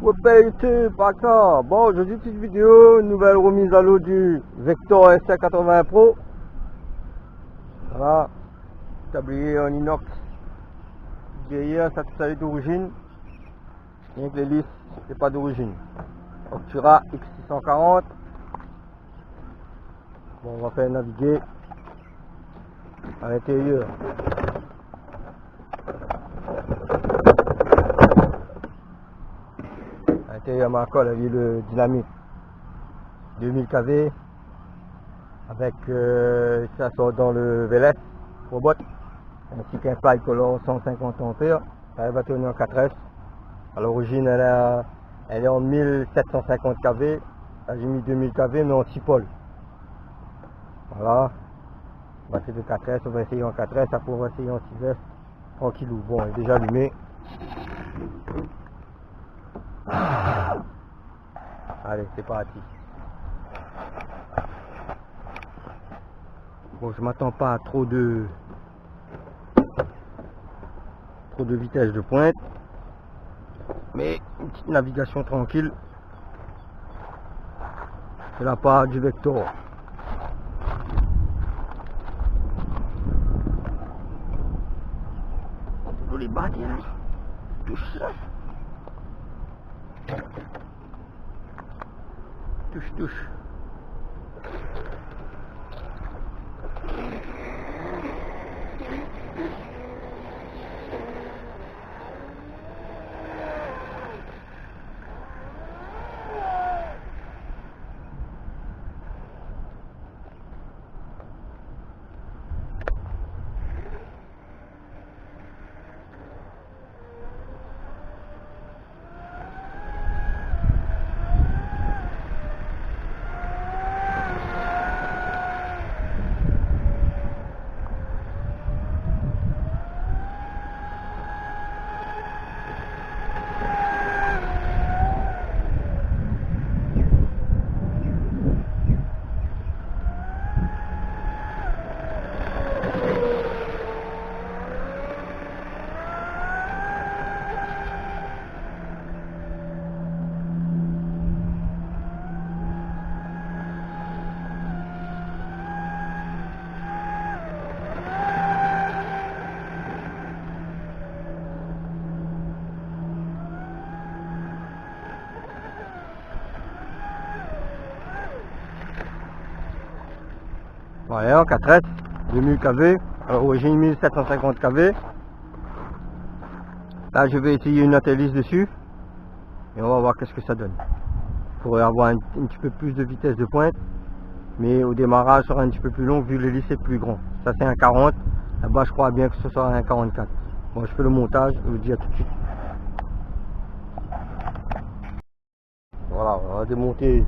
Ouais, YouTube, d'accord. Bon, aujourd'hui, petite vidéo, nouvelle remise à l'eau du Vector S80 Pro. Voilà, tablier en inox. Derrière, ça tout ça est d'origine. Bien que l'hélice, c'est pas d'origine. Octura X640. Bon, on va faire naviguer à l'intérieur. À l'intérieur, ma colle, il y a le dynamique 2000 kV avec ça sort dans le VLS robot ainsi qu'un pipe color 150 ampères. Elle va tourner en 4S. À l'origine, elle est en 1750 kV. Là, j'ai mis 2000 kV mais en 6 pôles. Voilà, batterie de 4S. On va essayer en 4S, après on va essayer en 6S tranquillou. Bon, elle est déjà allumée. Allez, c'est parti. Bon, je m'attends pas à trop de vitesse de pointe, mais une petite navigation tranquille. C'est la part du Vector. Pour les barrières, touche ça. Touche. Voilà, en 4S, 2000 kV, à l'origine 1750 kV. Là, je vais essayer une autre hélice dessus et on va voir qu'est-ce que ça donne. Il faudrait avoir un petit peu plus de vitesse de pointe, mais au démarrage, ça sera un petit peu plus long vu que l'hélice est plus grand. Ça, c'est un 40. Là-bas, je crois bien que ce sera un 44. Bon, je fais le montage, je vous dis à tout de suite. Voilà, on va démonter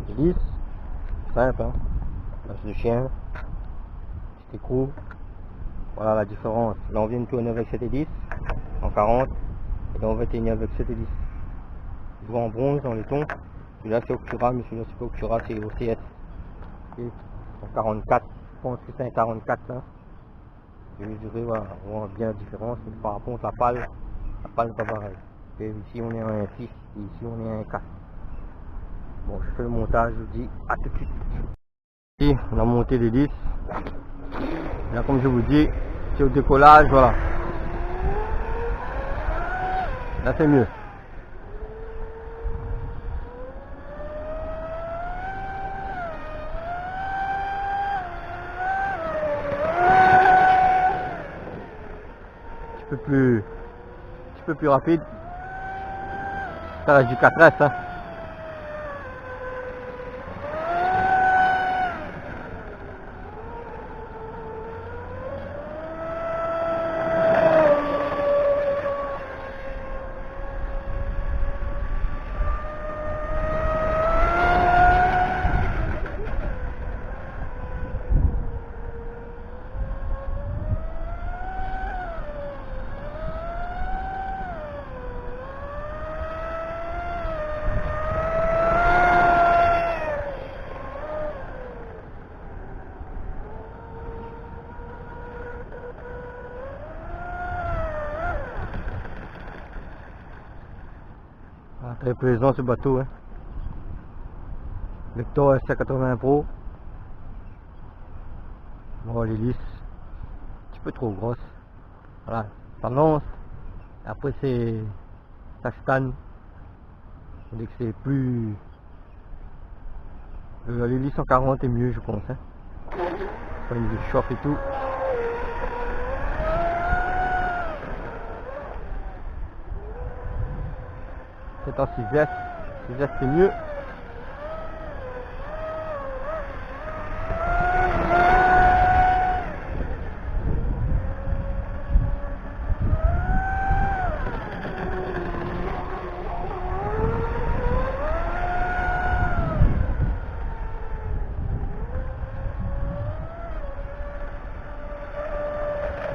l'hélice. Simple, hein. Là, c'est le chien. Petit écrou. Voilà la différence. Là, on vient de tourner avec cette hélice en 40. Et là, on va tenir avec cette hélice. Je vois en bronze dans les tons. Celui-là, c'est Octura, mais celui-là, c'est pas Octura, c'est OCS. Et en 44. Je pense que c'est un 44 là. Je vais mesurer, voilà, on voit bien la différence. Mais par rapport à la pale n'est pas pareille. Et ici, on est à un 6 et ici, on est à un 4. Bon, je fais le montage, je vous dis à tout de suite. Ici, on a monté l'hélice. Là, comme je vous dis, c'est au décollage, voilà. Là, c'est mieux. Un petit peu plus rapide. Ça reste du 4S, hein. Très plaisant ce bateau, hein. Vector SC80 Pro. Bon, l'hélice un petit peu trop grosse. Voilà, ça lance. Après ça stagne. Dès que c'est plus... l'hélice 140 est mieux, je pense, hein. Quand il chauffe et tout. C'est en 6S. 6S c'est mieux.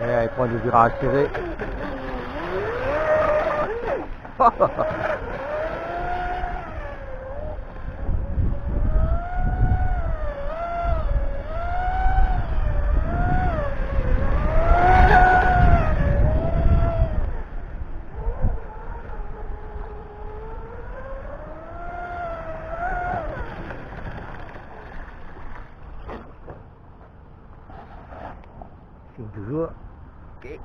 Et il prend des virages serrés. Toujours. Ok.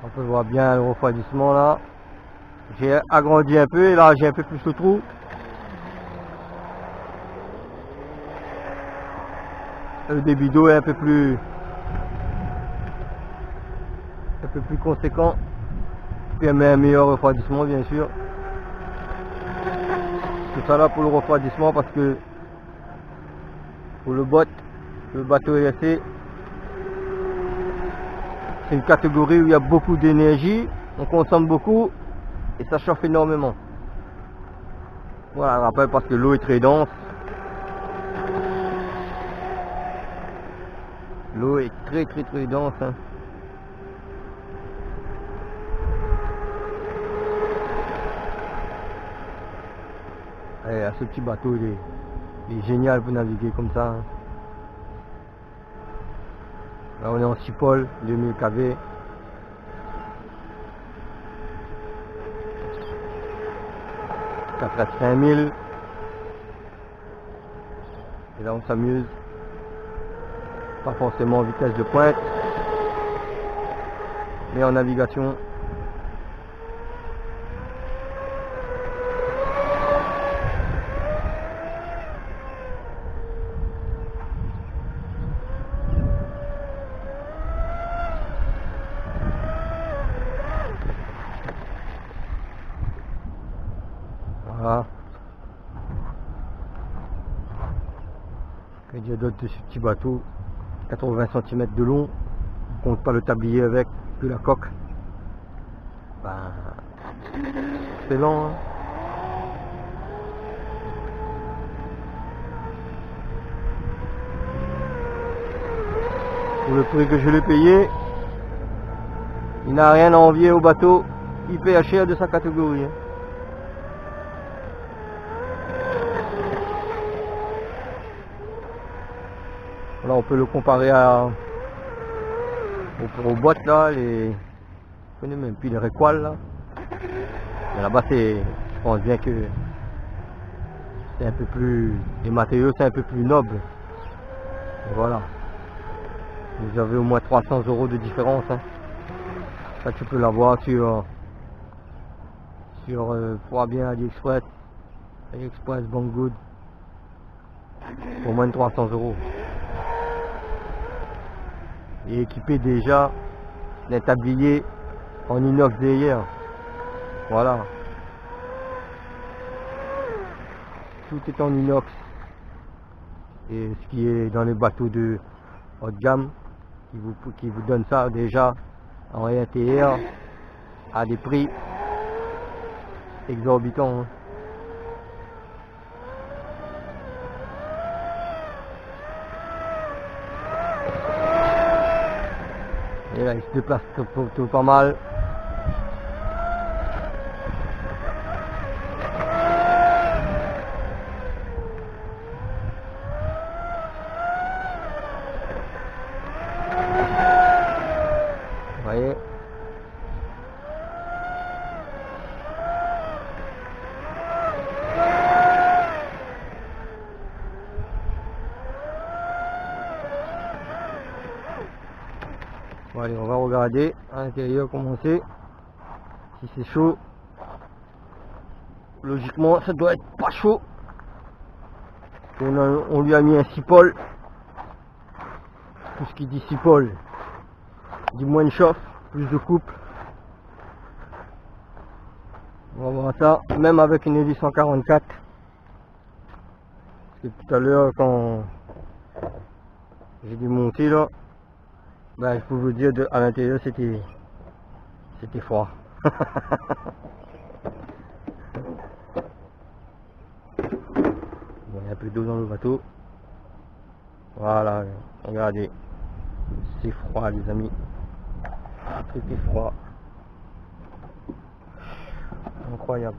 On peut voir bien le refroidissement là. J'ai agrandi un peu et là j'ai un peu plus le trou. Le débit d'eau est un peu plus conséquent. Permet un meilleur refroidissement bien sûr. Tout ça là pour le refroidissement parce que pour le bateau ESC, c'est une catégorie où il y a beaucoup d'énergie, on consomme beaucoup et ça chauffe énormément. Voilà, je rappelle parce que l'eau est très dense. L'eau est très dense, hein. Et ce petit bateau il est génial pour naviguer comme ça, hein. Là on est en 6 pôles, 2000 kV. À 5000. Et là on s'amuse. Pas forcément en vitesse de pointe, mais en navigation. Voilà. Que dire d'autre de ce petit bateau? 80 cm de long, on compte pas le tablier avec, que la coque. Ben, c'est lent, hein. Pour le prix que je l'ai payé, il n'a rien à envier au bateau hyper cher de sa catégorie, hein. Là on peut le comparer aux boîtes là, je connais même plus les réquals là. Mais là-bas je pense bien que c'est un peu plus, les matériaux c'est un peu plus noble. Et voilà. Vous avez au moins 300 € de différence, hein. Ça tu peux l'avoir sur Bien AliExpress, Banggood, pour moins de 300 €. Et équipé déjà d'un tablier en inox derrière. Voilà. Tout est en inox. Et ce qui est dans les bateaux de haut de gamme, qui vous donne ça déjà en intérieur à des prix exorbitants, hein. Et là il se déplace tout pas mal. allez, on va regarder à l'intérieur comment c'est. Si c'est chaud, logiquement ça doit être pas chaud. On lui a mis un cipol. Tout ce qui dit cipol dit moins de chauffe, plus de couple. On va voir ça, même avec une hélice 144. Parce que tout à l'heure, quand j'ai démonté là, ben, je peux vous dire à l'intérieur c'était froid. Bon, il y a un peu d'eau dans le bateau. Voilà, regardez, c'est froid les amis. Le truc est froid. Incroyable.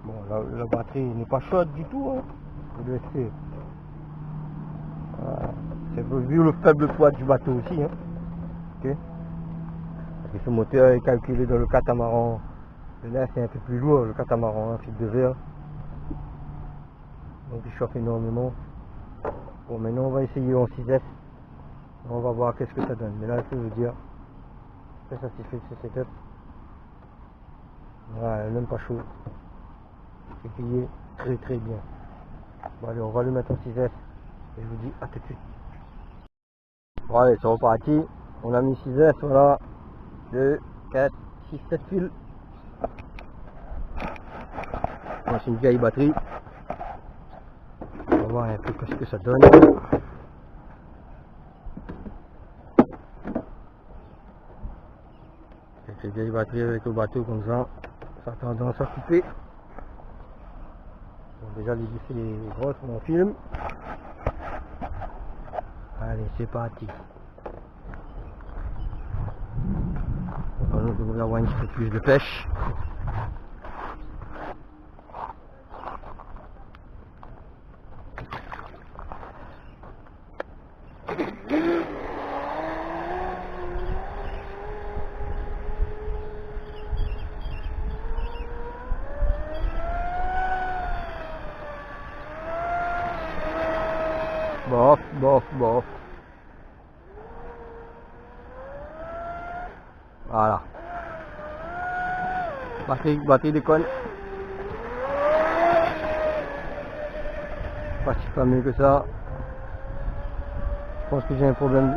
Bon, la batterie n'est pas chaude du tout, hein. Vous le savez. Voilà. C'est vu le faible poids du bateau aussi, hein. Okay. Et ce moteur est calculé dans le catamaran. Là c'est un peu plus lourd, le catamaran, un fil de verre. Donc il chauffe énormément. Bon, maintenant on va essayer en 6S. On va voir qu'est-ce que ça donne. Mais là, je peux vous dire, très satisfait de ce setup. Voilà, même pas chaud. C'est plié très très bien. Bon allez, on va le mettre en 6S. Et je vous dis à tout de suite. Bon allez, c'est reparti. On a mis 6S, voilà. 2, 4, 6, 7 fils. Bon, c'est une vieille batterie. On va voir un peu ce que ça donne. Ces vieilles batteries avec le bateau comme ça a tendance à couper. Bon, déjà l'hélice est grosse, on filme. Allez, c'est parti. On va avoir un petit peu plus de pêche. Bof, bof, bof. Voilà. Batterie déconne. Pas mieux que ça. Je pense que j'ai un problème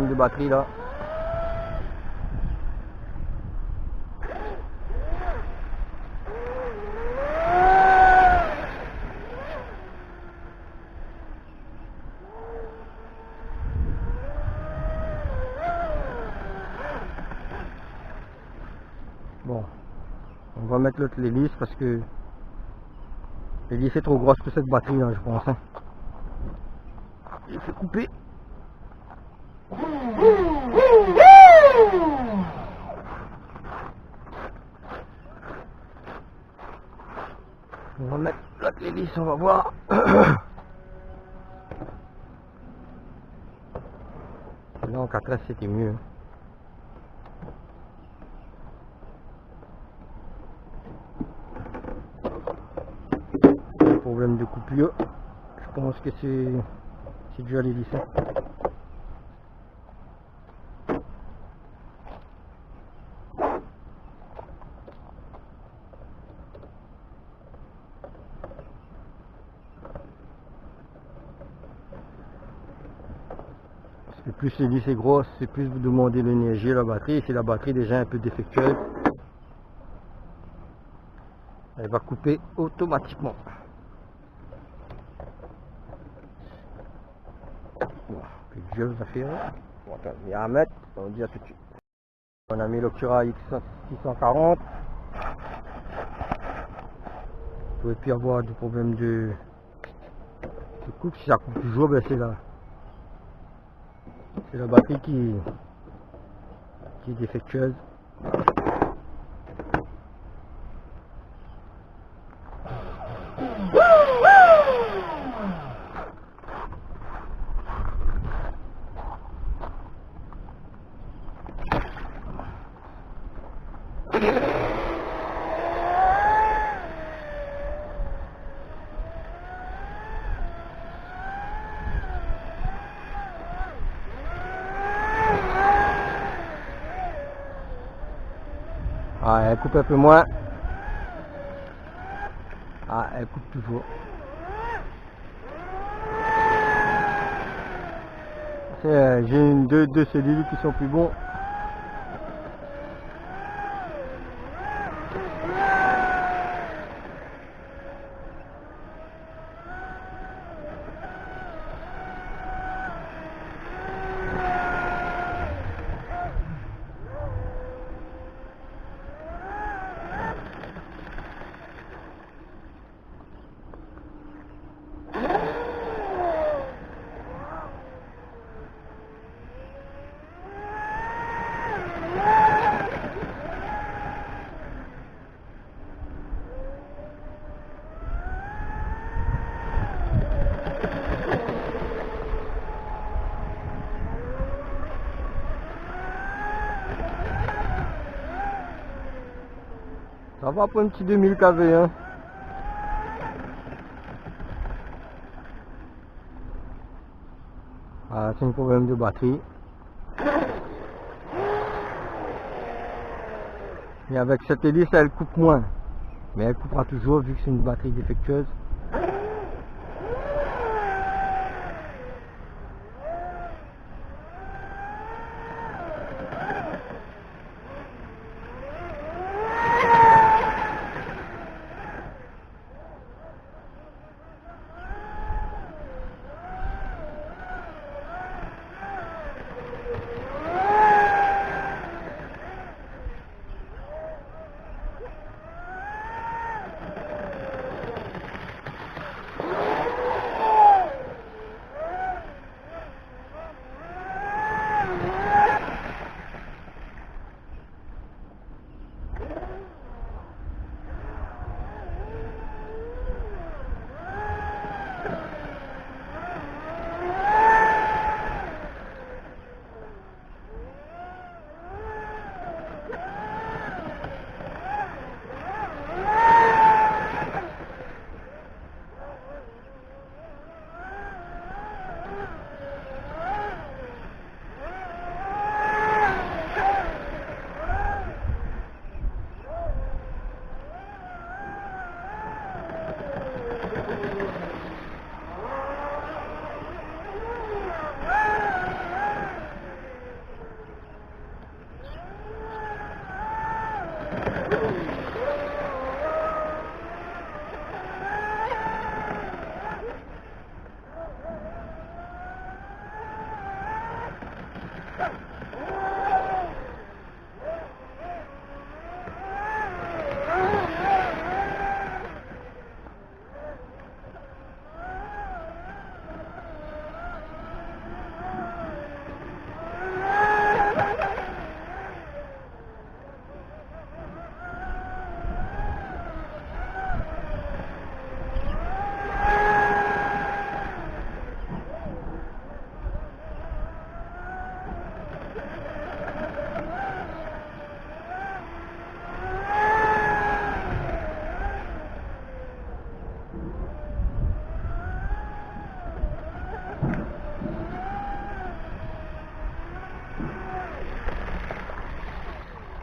de batterie là. Bon, on va mettre l'autre l'hélice parce que l'hélice est trop grosse pour cette batterie là, je pense. Hein. Il fait couper. On va mettre l'autre l'hélice, on va voir. Là en 4S c'était mieux. Problème de coupure, je pense que c'est dû à l'hélice. Parce que plus l'hélice est grosse, c'est plus vous demandez l'énergie à la batterie. Et si la batterie est déjà un peu défectueuse, elle va couper automatiquement. Dieu va faire. Bon, attends, il y a à mettre, on dit à tout de suite. On a mis l'Ocura X640. Vous pouvez plus avoir de problème de coupe. Si ça coupe toujours, ben c'est la batterie qui est défectueuse. Ah, elle coupe un peu moins. Ah, elle coupe toujours. J'ai deux cellules qui sont plus bons. Ça va pour un petit 2000 kV, hein. Ah, c'est un problème de batterie. Et avec cette hélice, elle coupe moins. Mais elle coupera toujours vu que c'est une batterie défectueuse.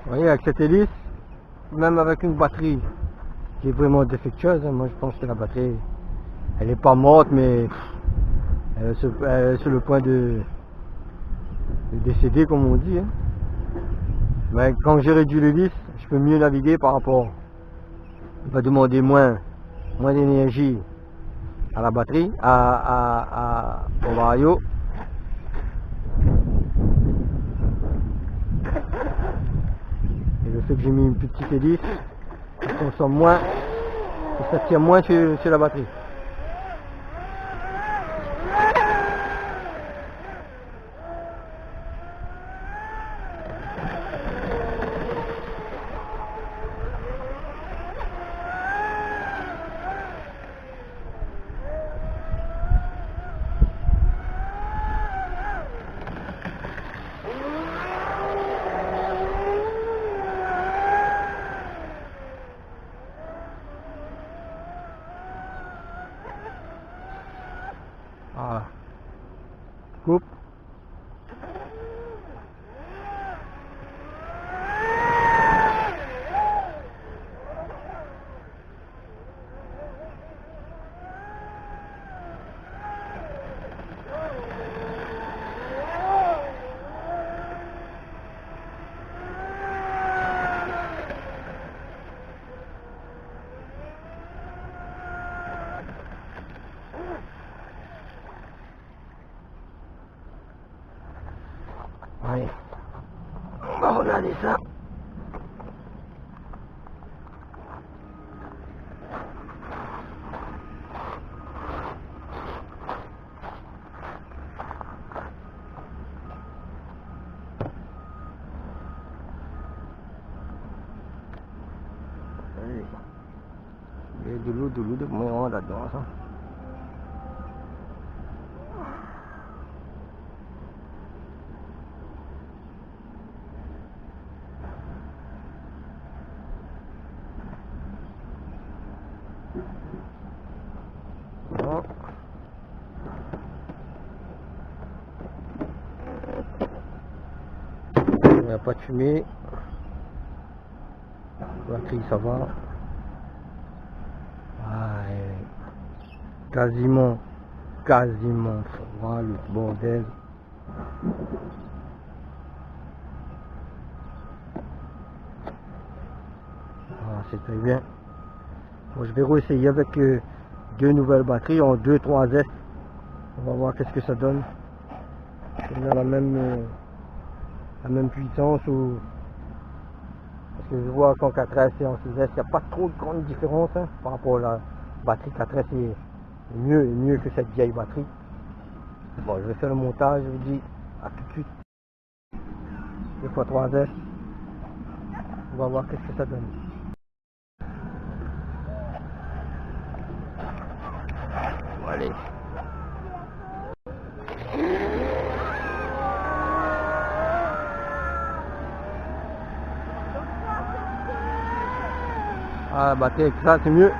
Vous voyez, avec cette hélice, même avec une batterie qui est vraiment défectueuse, hein, moi je pense que la batterie, elle n'est pas morte, mais elle est sur le point de décéder, comme on dit. Hein. Mais quand j'ai réduit l'hélice, je peux mieux naviguer par rapport. Il va demander moins d'énergie à la batterie, au vario. Et le fait que j'ai mis une petite hélice, ça consomme moins, et ça tire moins sur la batterie. Allez, on va regarder ça. Il y a de l'eau de moins là-dedans, ça. Bon. Il n'y a pas de fumée. La batterie, ça va. Quasiment froid, le bordel. C'est très bien. Bon, je vais réessayer avec deux nouvelles batteries en 2-3S. On va voir qu'est-ce que ça donne. On a la même puissance ou parce que je vois qu'en 4S et en 6S, il n'y a pas trop de grande différence hein, par rapport à la batterie 4S est mieux que cette vieille batterie. Bon, je vais faire le montage, je vous dis à tout de suite. 2x3S. On va voir qu'est-ce que ça donne. Bon, allez. Ah, la batterie avec ça, c'est mieux.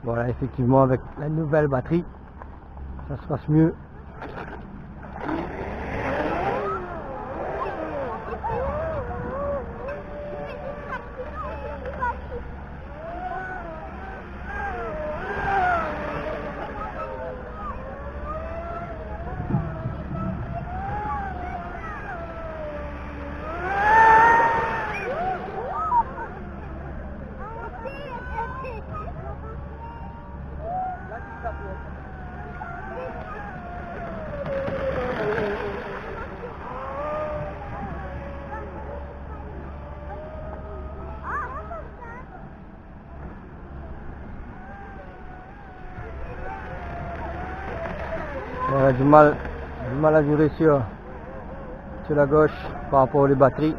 Voilà, effectivement, avec la nouvelle batterie, ça se passe mieux. On a du mal à durer sur la gauche par rapport aux batteries.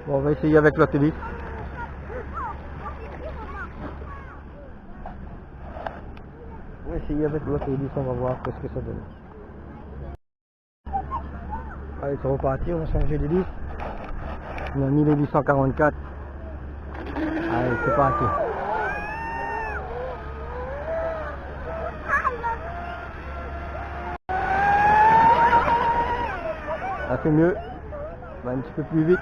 Bon, on va essayer avec l'autre vis. va essayer avec l'autre hélice, on va voir ce que ça donne. Allez, c'est reparti, on a changé d'hélice. On a mis les 844. Allez, c'est parti. Ça fait mieux. On va un petit peu plus vite.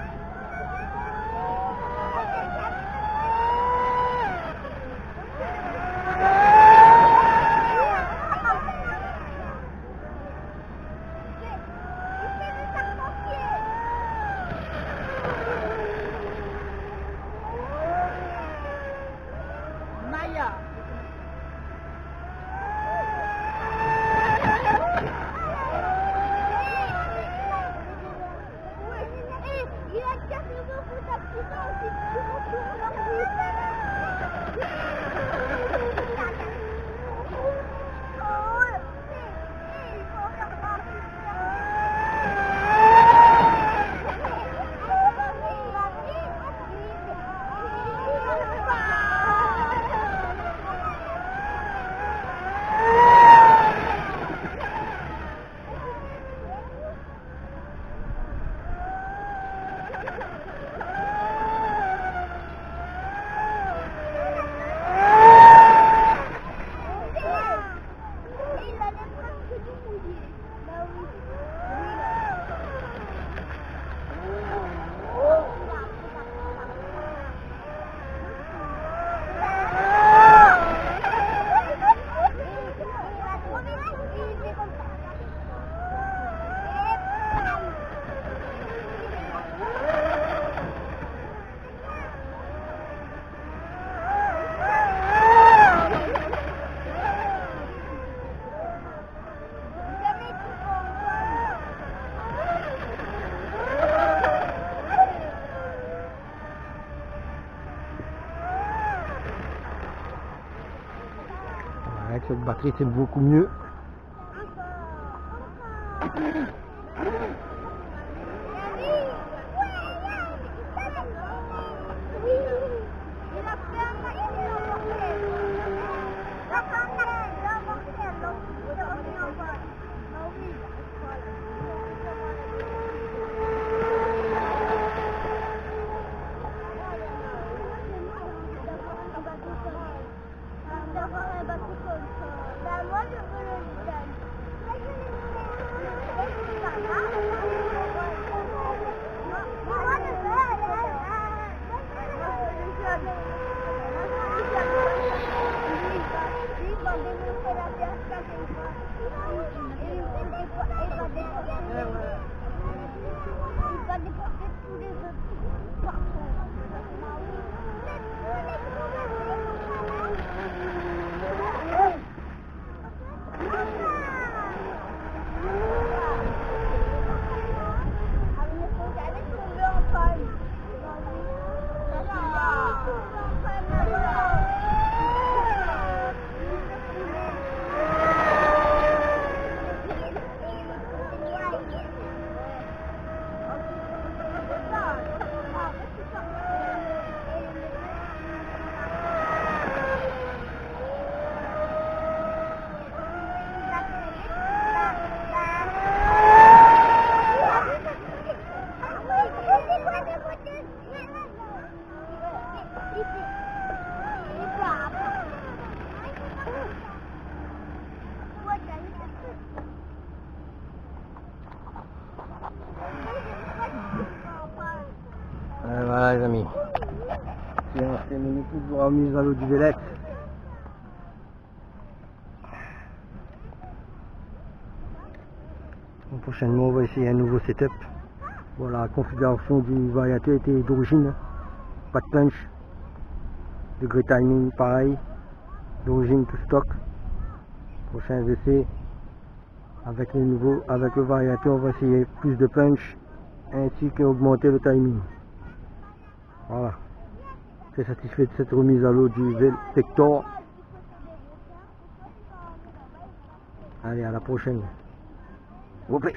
Avec cette batterie, c'est beaucoup mieux. Voilà les amis, c'est un terminé pour la remise à l'eau du Vélec. Prochainement on va essayer un nouveau setup. Voilà, la configuration du variateur était d'origine, pas de punch, degré timing pareil, d'origine tout stock. Prochains essais avec le variateur, on va essayer plus de punch ainsi qu'augmenter le timing. Voilà, très satisfait de cette remise à l'eau du Vector. Allez, à la prochaine. Whoopee.